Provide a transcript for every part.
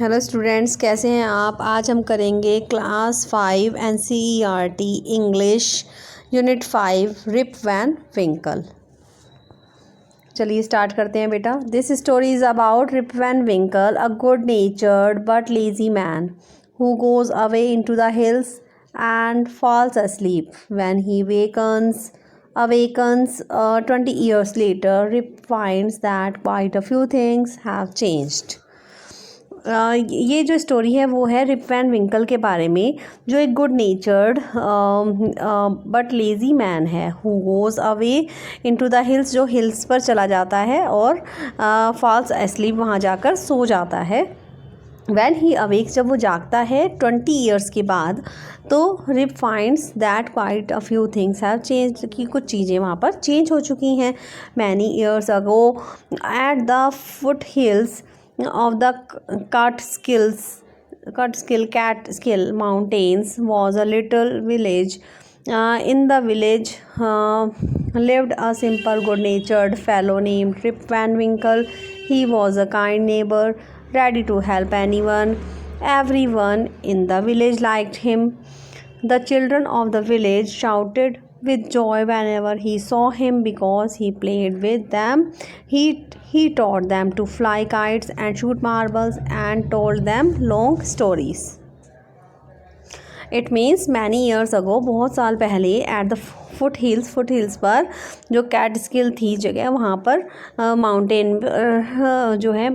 Hello students, कैसे हैं आप। आज हम करेंगे class 5 NCERT English unit 5 Rip Van Winkle. चलिए स्टार्ट करते हैं बेटा। This story is about Rip Van Winkle, a good natured but lazy man who goes away into the hills and falls asleep. When he awakens 20 years later, Rip finds that quite a few things have changed. ये जो story है वो है rib Van विंकल के बारे में, जो एक good natured but lazy man है, who goes away into the hills, जो हिल्स पर चला जाता है और फॉल्स एस्लीप, वहाँ जाकर सो जाता है। वैन ही अवेक्स, जब वो जागता है 20 ईयर्स के बाद, तो Rip finds that quite a few things have change, कि कुछ चीज़ें वहाँ पर चेंज हो चुकी हैं। Many years ago at the foot hills of the Catskill Mountains was a little village. In the village lived a simple, good-natured fellow named Rip Van Winkle. He was a kind neighbor, ready to help anyone. Everyone in the village liked him. The children of the village shouted with joy whenever he saw him because he played with them. He taught them to fly kites and shoot marbles and told them long stories. It means many years अगो, बहुत साल पहले, eight the foot hills पर, जो कैटस्किल थी जगह, वहाँ पर mountain जो है,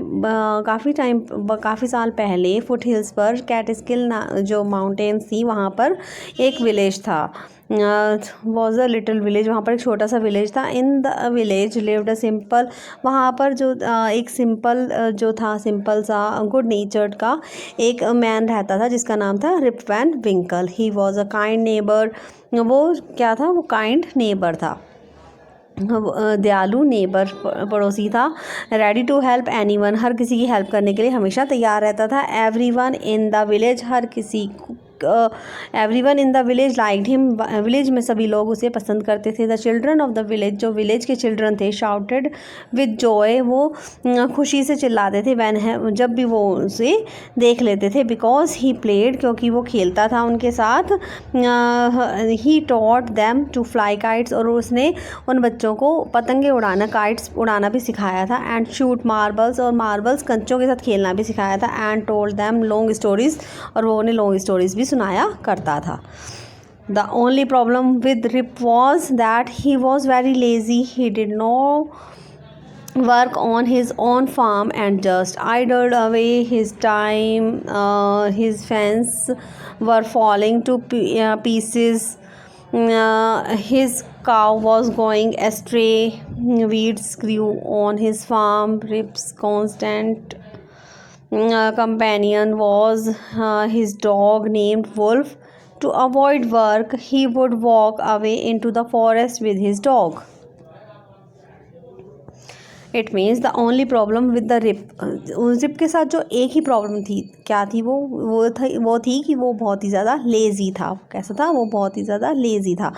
काफ़ी साल पहले फुट हिल्स पर कैटस्किल जो माउंटेन्स थी, वहाँ पर एक विलेज था। वॉज अ लिटिल विलेज, वहाँ पर एक छोटा सा विलेज था। In the village lived a simple, वहाँ पर जो एक सिंपल जो था, सिंपल सा गुड नेचर्ड का एक मैन रहता था, जिसका नाम था Rip Van Winkle. He was a kind neighbour, वो क्या था, वो काइंड नेबर था, दयालु नेबर, पड़ोसी था। रेडी टू हेल्प एनीवन, हर किसी की हेल्प करने के लिए हमेशा तैयार रहता था। Everyone in the village, everyone in the village liked him, village में सभी लोग उसे पसंद करते थे। The children of the village, जो विलेज के चिल्ड्रन थे, शाउटेड विद जॉय, वो खुशी से चिल्लाते थे, वैन जब भी वो उसे देख लेते थे। बिकॉज ही प्लेड, क्योंकि वो खेलता था उनके साथ। He taught them to fly kites, और उसने उन बच्चों को पतंगे उड़ाना, काइट्स उड़ाना भी सिखाया था। एंड शूट मार्बल्स, और मार्बल्स कंचों के साथ खेलना भी सिखाया था। And told them long stories, और वो उन्हें लॉन्ग स्टोरीज भी सुनाया करता था। The only problem with Rip was that he was very lazy. He did no work on his own farm and just idled away his time. His fence were falling to pieces. His cow was going astray. Weeds grew on his farm. Rip's constant companion was his dog named Wolf. To avoid work, he would walk away into the forest with his dog. It means the only problem with the Rip, Rip के साथ जो एक ही problem थी, क्या थी वो थी कि वो बहुत ही ज़्यादा लेज़ी था। कैसा था वो? बहुत ही ज़्यादा लेज़ी था।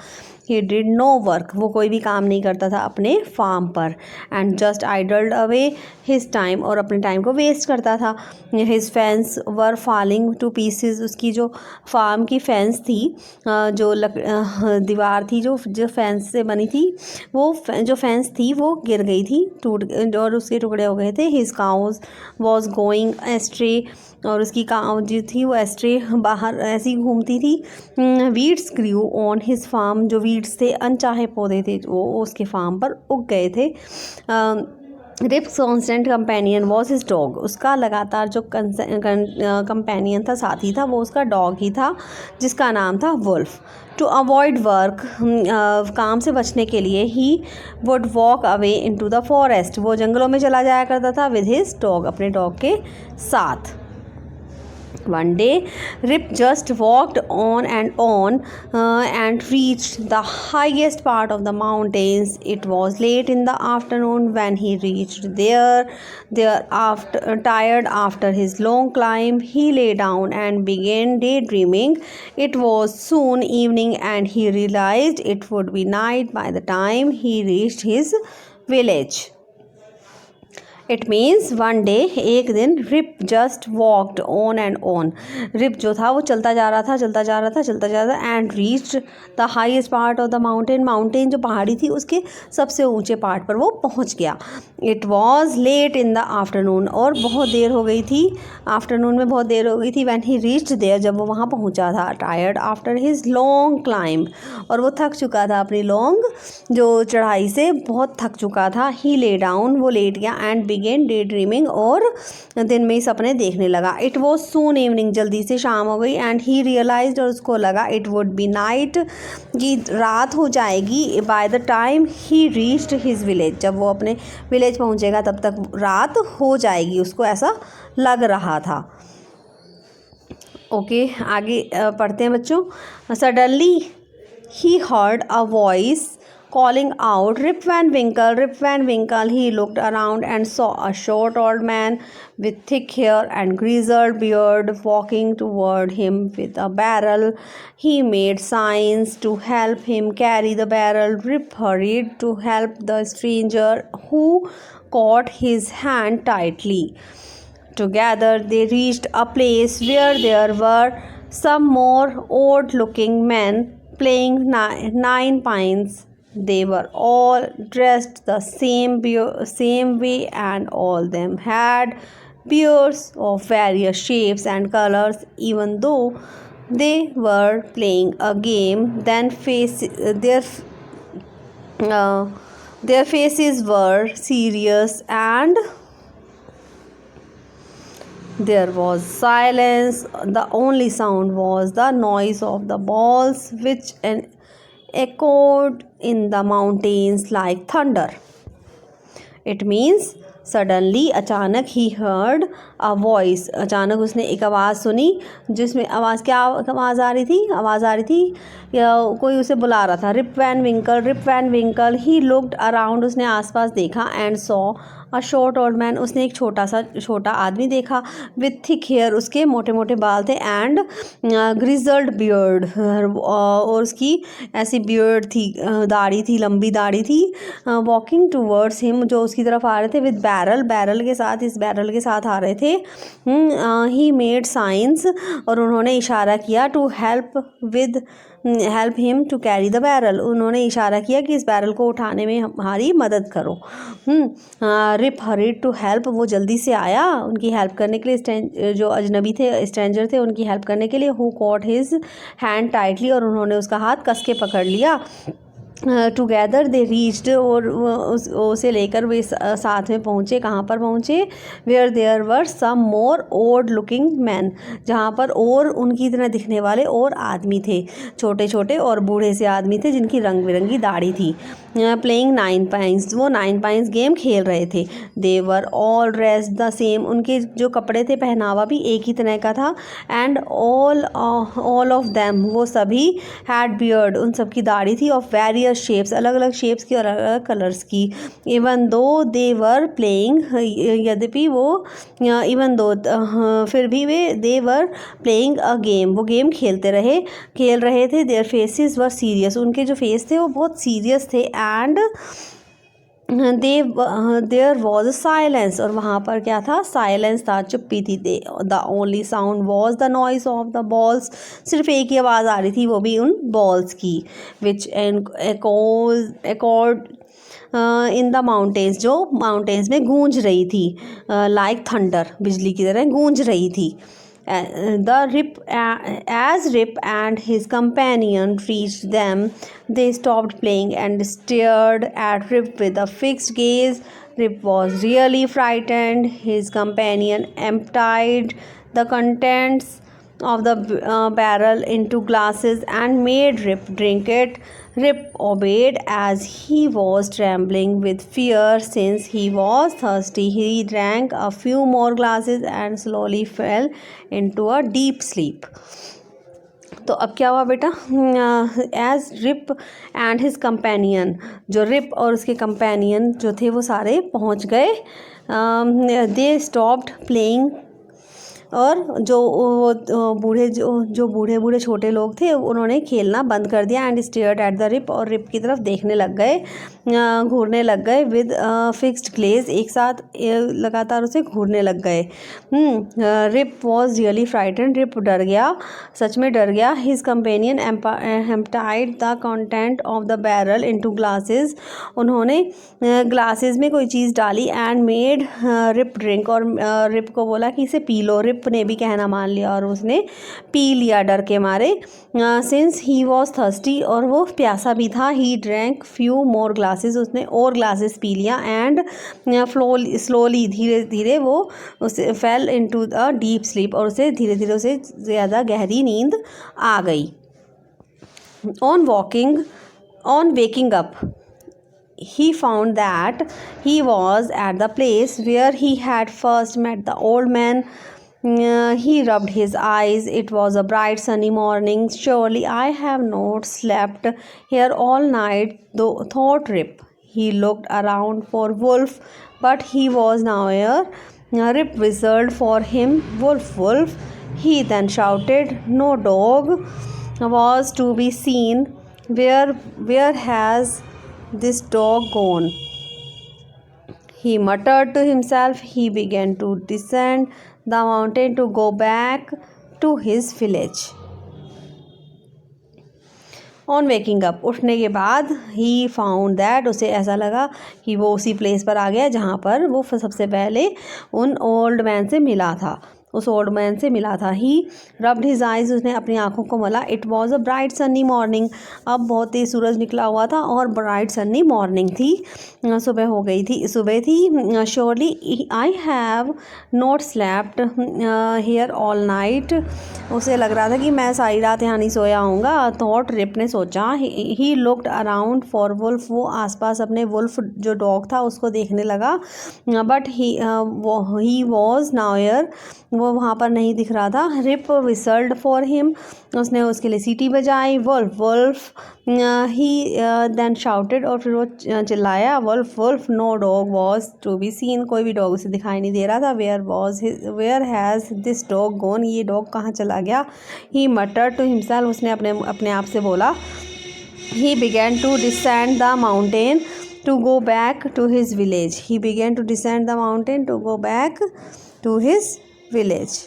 ही डिड नो वर्क, वो कोई भी काम नहीं करता था अपने फार्म पर। And just idled away his time, और अपने टाइम को वेस्ट करता था। His fence were falling to pieces, उसकी जो फार्म की फेंस थी, जो दीवार थी जो फेंस से बनी थी, वो जो फेंस थी वो गिर गई थी, टूट, और उसके टुकड़े हो गए थे। His cows was going astray, और उसकी काउ जो थी वो एस्ट्रे, बाहर ऐसी घूमती थी। Weeds grew on his farm, जो वीड्स थे, अनचाहे पौधे थे, वो उसके फार्म पर उग गए थे। Rip's constant companion was his dog, उसका लगातार जो कंपेनियन था, साथी था, वो उसका डॉग ही था, जिसका नाम था वुल्फ। टू अवॉइड वर्क, काम से बचने के लिए, he would walk away into the forest, वो जंगलों में चला जाया करता था विद हिज डॉग, अपने डॉग के साथ। One day, Rip just walked on and reached the highest part of the mountains. It was late in the afternoon when he reached there tired after his long climb. He lay down and began daydreaming. It was soon evening, and he realized it would be night by the time he reached his village. It means one day, एक दिन, Rip just walked on and on, Rip जो था वो चलता जा रहा था and reached the highest part of the mountain, mountain जो पहाड़ी थी उसके सबसे ऊंचे पार्ट पर वो पहुंच गया। It was late in the afternoon, और बहुत देर हो गई थी, आफ्टरनून में बहुत देर हो गई थी। व्हेन ही रीच्ड देयर, जब वो वहाँ पहुँचा था। Tired after his long climb, और वो थक चुका था अपनी लॉन्ग जो चढ़ाई से बहुत थक चुका था। ही ले डाउन, वो लेट गया, एंड बिगेन डे ड्रीमिंग, और दिन में ही सपने देखने लगा। इट वॉज सून इवनिंग, जल्दी से शाम हो गई। एंड ही रियलाइज्ड, और उसको लगा इट वुड बी नाइट, कि रात हो जाएगी। By the time he reached his village, जब वो अपने विलेज पहुंचेगा तब तक रात हो जाएगी, उसको ऐसा लग रहा था। ओके, आगे पढ़ते हैं बच्चों। Suddenly he heard a voice calling out, Rip Van Winkle, Rip Van Winkle. He looked around and saw a short old man with thick hair and grizzled beard walking toward him with a barrel. He made signs to help him carry the barrel. Rip hurried to help the stranger, who caught his hand tightly. Together they reached a place where there were some more odd-looking men playing nine pines. They were all dressed the same way, and all them had beards of various shapes and colors. Even though they were playing a game, then their faces were serious, and there was silence. The only sound was the noise of the balls, which echoed in the mountains like thunder. It means suddenly, अचानक, he heard a voice, अचानक उसने एक आवाज़ सुनी, जिसमें क्या आवाज़ आ रही थी या कोई उसे बुला रहा था। Rip Van Winkle. He looked around, उसने आसपास देखा, and saw a short old man, उसने एक छोटा आदमी देखा। विथ थिक हेयर, उसके मोटे मोटे बाल थे, एंड ग्रिजल्ड बियर्ड, और उसकी ऐसी बियर्ड थी, दाढ़ी थी, लंबी दाढ़ी थी। वॉकिंग टूवर्ड्स हिम, जो उसकी तरफ आ रहे थे। विद बैरल के साथ, इस बैरल के साथ आ रहे थे। ही मेड साइंस, और उन्होंने इशारा किया। To help him to carry the barrel, उन्होंने इशारा किया कि इस बैरल को उठाने में हमारी मदद करो। रिप हरीड टू हेल्प, वो जल्दी से आया उनकी हेल्प करने के लिए, जो अजनबी थे, स्ट्रेंजर थे, उनकी हेल्प करने के लिए। Who caught his hand tightly, और उन्होंने उसका हाथ कस के पकड़ लिया। टुगेदर दे रीच्ड, और उसे लेकर वे साथ में पहुँचे। कहाँ पर पहुँचे? Where there were some more odd looking man, जहाँ पर और उनकी तरह दिखने वाले और आदमी थे, छोटे छोटे और बूढ़े से आदमी थे, जिनकी रंग बिरंगी दाढ़ी थी। प्लेइंग नाइन पाइंस, वो नाइन पाइंस गेम खेल रहे थे। They were all dressed the same, उनके जो कपड़े थे, पहनावा भी एक ही तरह का था। एंड ऑल ऑफ देम, वो सभी हैड बियर्ड, उन सब की दाढ़ी थी। ऑफ वेरियस शेप्स, अलग अलग शेप्स की और अलग अलग कलर्स की। Even though they were playing, यद्यपि वो इवन दो फिर भी वे दे वर प्लेइंग अ गेम, वो गेम खेल रहे थे। देयर फेसेस वर सीरियस, उनके जो फेस थे वो बहुत सीरियस थे। एंड देयर वॉज साइलेंस, और वहाँ पर क्या था? साइलेंस था, चुप्पी थी। The only sound was the noise of the balls, सिर्फ एक ही आवाज़ आ रही थी, वो भी उन बॉल्स की। विच एकॉर्ड इन द माउंटेन्स, जो माउंटेन्स में गूंज रही थी। लाइक थंडर, बिजली की तरह गूंज रही थी। As Rip and his companion reached them, they stopped playing and stared at Rip with a fixed gaze. Rip was really frightened. His companion emptied the contents of the barrel into glasses and made Rip drink it. Rip obeyed as he was trembling with fear since he was thirsty. He drank a few more glasses and slowly fell into a deep sleep. तो अब क्या हुआ बेटा? As Rip and his companion, जो Rip और उसके companion जो थे वो सारे पहुंच गए। दे स्टॉप्ड प्लेइंग और जो बूढ़े जो बूढ़े बूढ़े छोटे लोग थे उन्होंने खेलना बंद कर दिया and stared at the Rip, और रिप की तरफ देखने लग गए, घूरने लग गए विद फिक्स्ड ग्लेज, एक साथ लगातार उसे घूरने लग गए। Rip was really frightened, Rip डर गया, सच में डर गया। His companion emptied the content of the barrel into glasses, उन्होंने ग्लासेस में कोई चीज़ डाली एंड मेड रिप ड्रिंक, और रिप को बोला कि इसे पी लो। रिप ने भी कहना मान लिया और उसने पी लिया डर के मारे। सिंस ही वॉज थर्स्टी, और वो प्यासा भी था। He drank few more glasses, उसने और ग्लासेस पी लिया। एंड स्लोली धीरे धीरे वो उसे fail into a deep sleep, और उसे धीरे धीरे उसे ज़्यादा गहरी नींद आ गई। On waking up he found that he was at the place where he had first met the old man. He rubbed his eyes. It was a bright sunny morning. Surely I have not slept here all night, thought Rip. He looked around for Wolf, but he was nowhere. Rip whistled for him, Wolf, Wolf. He then shouted. No dog was to be seen. Where has this dog gone? He muttered to himself. He began to descend the mountain to go back to his village. On waking up, उठने के बाद he found that, उसे ऐसा लगा कि वो उसी place पर आ गया जहाँ पर वो सबसे पहले उन ओल्ड मैन से मिला था, उस ओल्ड मैन से मिला था। ही रब्ड हिज आइज, उसने अपनी आंखों को मला। It was a bright Sunny morning, अब बहुत तेज सूरज निकला हुआ था और ब्राइट सन्नी मॉर्निंग थी, सुबह हो गई थी, सुबह थी। Surely I have not slept here all night, उसे लग रहा था कि मैं सारी रात यहाँ नहीं सोया होऊंगा। थॉट रिप ने सोचा। He looked around for wolf, वो आसपास अपने वुल्फ जो डॉग था उसको देखने लगा। बट ही वॉज नाउयर, वो वहाँ पर नहीं दिख रहा था। रिप विसल्ड फॉर हिम, उसने उसके लिए सीटी बजाई। Wolf wolf, he then shouted, और फिर वो चिल्लाया wolf wolf. No dog was to be seen, कोई भी डॉग उसे दिखाई नहीं दे रहा था। Where has this dog gone, ये डॉग कहाँ चला गया। ही मटर्ड टू हिमसेल्फ, उसने अपने आप से बोला। He began to descend the mountain to go back to his village. He began to descend the mountain to go back to his village.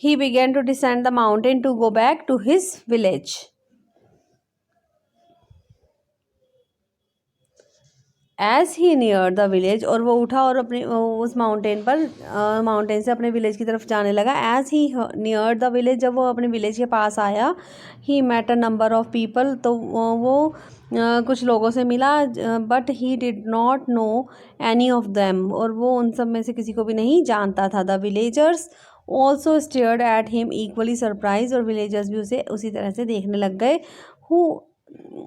He began to descend the mountain to go back to his village. As he near the village, और वो उठा और अपने उस mountain से अपने village की तरफ जाने लगा। As he near the village, जब वो अपने विलेज के पास आया। He met a number of people, तो वो कुछ लोगों से मिला। But he did not know any of them, और वो उन सब में से किसी को भी नहीं जानता था। The villagers also stared at him equally surprise, और विलेजर्स भी उसे उसी तरह से देखने लग गए। हु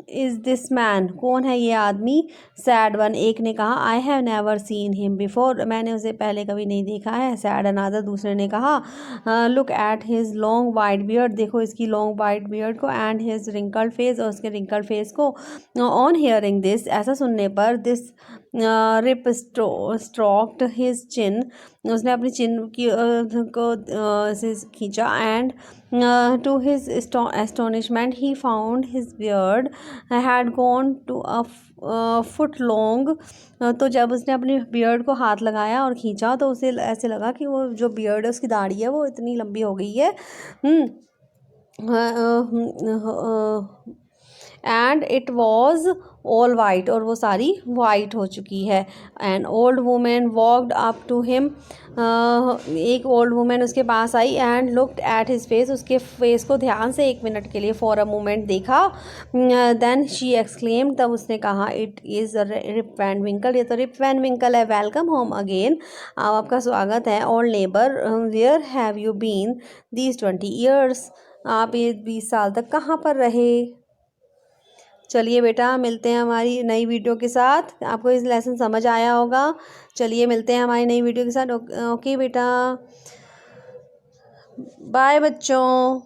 इज़ दिस मैन, कौन है ये आदमी। सैड वन, एक ने कहा। I have never seen him before, मैंने उसे पहले कभी नहीं देखा है। सैड अनादर, दूसरे ने कहा। Look at his long white beard, देखो इसकी लॉन्ग वाइट बियर्ड को। एंड हिज रिंकल्ड फेस, और उसके रिंकल्ड फेस को। ऑन हियरिंग दिस, ऐसा सुनने पर। This Rip stroked his chin, उसने अपनी चिन को खींचा। And to his astonishment he found his beard had gone to a foot long, तो जब उसने अपनी बियर्ड को हाथ लगाया और खींचा तो उसे ऐसे लगा कि वो जो बियर्ड है उसकी दाढ़ी है वो इतनी लंबी हो गई है। And it was all white, और वो सारी वाइट हो चुकी है। An old women walked up to him, एक ओल्ड वुमेन उसके पास आई। And looked at his face, उसके फेस को ध्यान से 1 मिनट के लिए फॉर अ मोमेंट देखा। देन शी एक्सक्लेम्ड, तब उसने कहा it is Rip Van Winkle, ये तो रिप वैन विंकल है। वेलकम होम अगेन, आपका स्वागत है। Old neighbour, where have you been these 20 years, आप ये 20 साल तक कहाँ पर रहे। चलिए बेटा, मिलते हैं हमारी नई वीडियो के साथ। आपको इस लेसन समझ आया होगा। चलिए मिलते हैं हमारी नई वीडियो के साथ। ओके बेटा, बाय बच्चों।